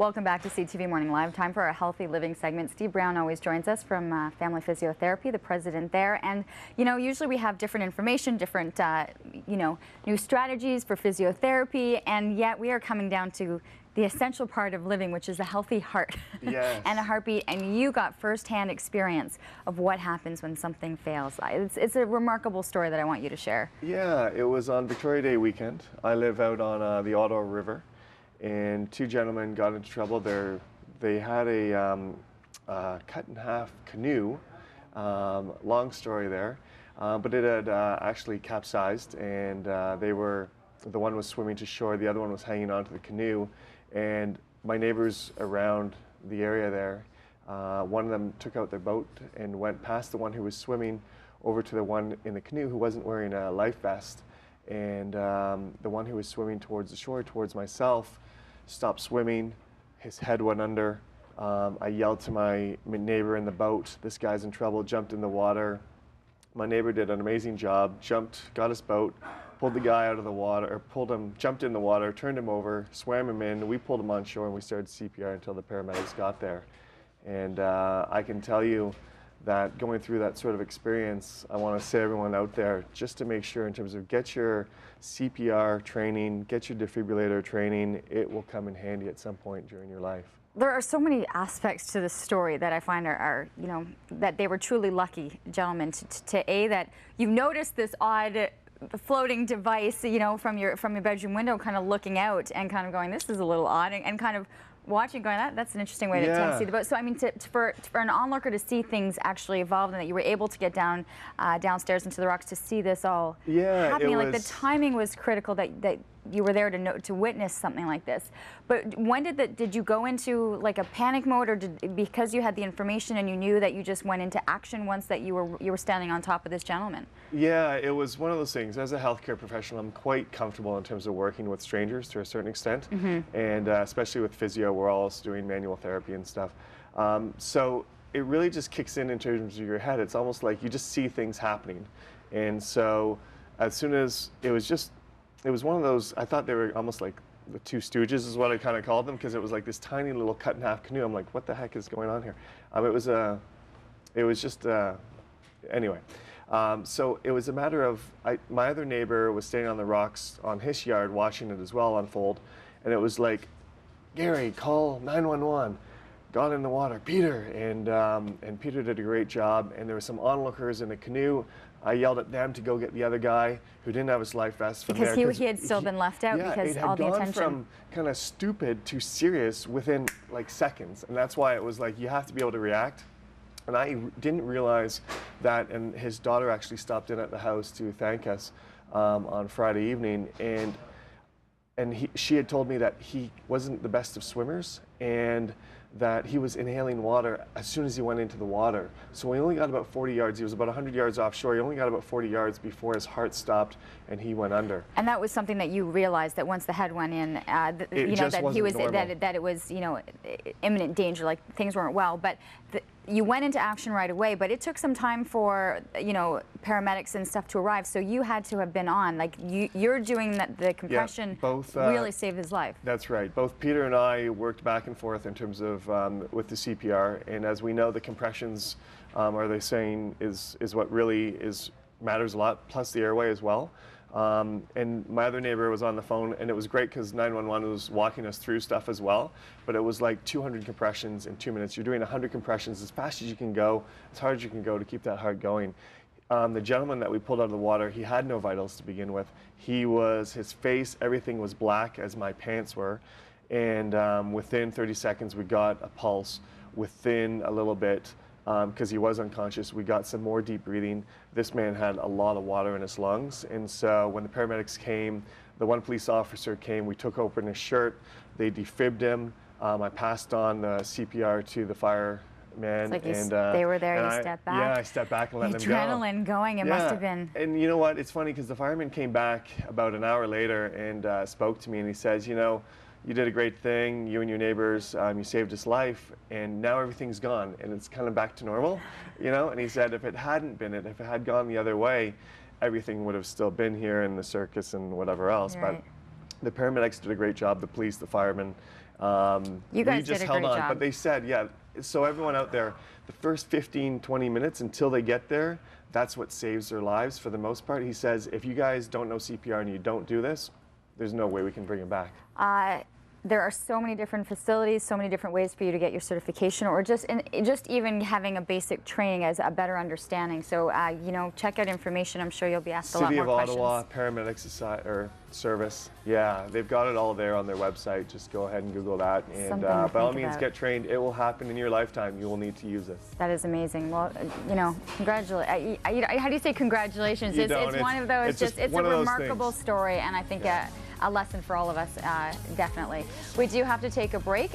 Welcome back to CTV Morning Live. Time for our Healthy Living segment. Steve Brown always joins us from Family Physiotherapy, the president there. And, you know, usually we have different information, different, new strategies for physiotherapy. And yet we are coming down to the essential part of living, which is a healthy heart. Yes. And a heartbeat. And you got firsthand experience of what happens when something fails. It's a remarkable story that I want you to share. Yeah, it was on Victoria Day weekend. I live out on the Ottawa River, and two gentlemen got into trouble. They had a cut in half canoe, long story there, but it had actually capsized, and the one was swimming to shore, the other one was hanging onto the canoe, and my neighbors around the area there, one of them took out their boat and went past the one who was swimming over to the one in the canoe who wasn't wearing a life vest, and the one who was swimming towards the shore, towards myself, stopped swimming, his head went under. I yelled to my neighbor in the boat, "This guy's in trouble," jumped in the water. My neighbor did an amazing job, got his boat, pulled the guy out of the water, or jumped in the water, turned him over, swam him in, we pulled him on shore, and we started CPR until the paramedics got there. And I can tell you that going through that sort of experience, I want to say everyone out there, just to make sure in terms of get your CPR training, get your defibrillator training, it will come in handy at some point during your life. There are so many aspects to this story that I find are that they were truly lucky, gentlemen, that you've noticed this odd floating device, from your bedroom window, kind of looking out and kind of going, this is a little odd, and kind of watching, going, that's an interesting way to see the boat. So I mean, for an onlooker to see things actually evolve, and that you were able to get downstairs into the rocks to see this all happening, like the timing was critical that you were there to witness something like this. But when did you go into like a panic mode, or because you had the information and you knew that you just went into action once that you were standing on top of this gentleman? Yeah, it was one of those things. As a healthcare professional, I'm quite comfortable in terms of working with strangers to a certain extent, and especially with physio, we're all doing manual therapy and stuff. So it really just kicks in terms of your head. It's almost like you just see things happening, and so as soon as it was one of those, I thought they were almost like the Two Stooges is what I kind of called them, because it was like this tiny little cut in half canoe. I'm like, what the heck is going on here? Anyway. So it was a matter of, my other neighbor was standing on the rocks on his yard watching it as well unfold, and it was like, Gary, call 911. Got in the water, Peter, and Peter did a great job, and there were some onlookers in the canoe. I yelled at them to go get the other guy who didn't have his life vest from there. Because he had still been left out, because all the attention. It had gone from kind of stupid to serious within like seconds, and that's why it was like you have to be able to react. And I didn't realize that, and his daughter actually stopped in at the house to thank us on Friday evening, and she had told me that he wasn't the best of swimmers, and that he was inhaling water as soon as he went into the water. So he only got about 40 yards. He was about 100 yards offshore. He only got about 40 yards before his heart stopped and he went under. And that was something that you realized, that once the head went in, that it was imminent danger, like things weren't well. But you went into action right away, but it took some time for paramedics and stuff to arrive. So you had to have been on, like you're doing the compression. Really saved his life. That's right. Both Peter and I worked back and forth in terms of with the CPR, and as we know, the compressions are they saying is what really matters a lot, plus the airway as well. And my other neighbor was on the phone, and it was great because 911 was walking us through stuff as well, but it was like 200 compressions in 2 minutes. You're doing 100 compressions as fast as you can go, as hard as you can go to keep that heart going. The gentleman that we pulled out of the water, he had no vitals to begin with. His face, everything was black as my pants were, and within 30 seconds we got a pulse. Within a little bit, because he was unconscious, we got some more deep breathing. This man had a lot of water in his lungs, and so when the paramedics came, the one police officer came, we took open his shirt, they defibbed him. I passed on the CPR to the fireman. It's like they were there, you stepped back. Yeah, I stepped back and let them go. Adrenaline going, it must have been. And you know what, it's funny because the fireman came back about an hour later and spoke to me, and he says, you did a great thing, you and your neighbors, you saved his life, and now everything's gone, and it's kind of back to normal, and he said if it had gone the other way, everything would have still been here in the circus and whatever else, but the paramedics did a great job, the police, the firemen, You guys we just did a held great on. job. But they said, yeah, so everyone out there, the first 15, 20 minutes until they get there, that's what saves their lives for the most part. He says, if you guys don't know CPR and you don't do this, there's no way we can bring him back. There are so many different facilities, so many different ways for you to get your certification, or just even having a basic training as a better understanding. So, you know, check out information. I'm sure you'll be asked a lot more questions. City of Ottawa Paramedic Society or Service. Yeah, they've got it all there on their website. Just go ahead and Google that, and by all means, get trained. It will happen in your lifetime. You will need to use this. That is amazing. Well, you know, congratulations. How do you say congratulations? It's one of those. It's a remarkable story, and I think a lesson for all of us, definitely. We do have to take a break.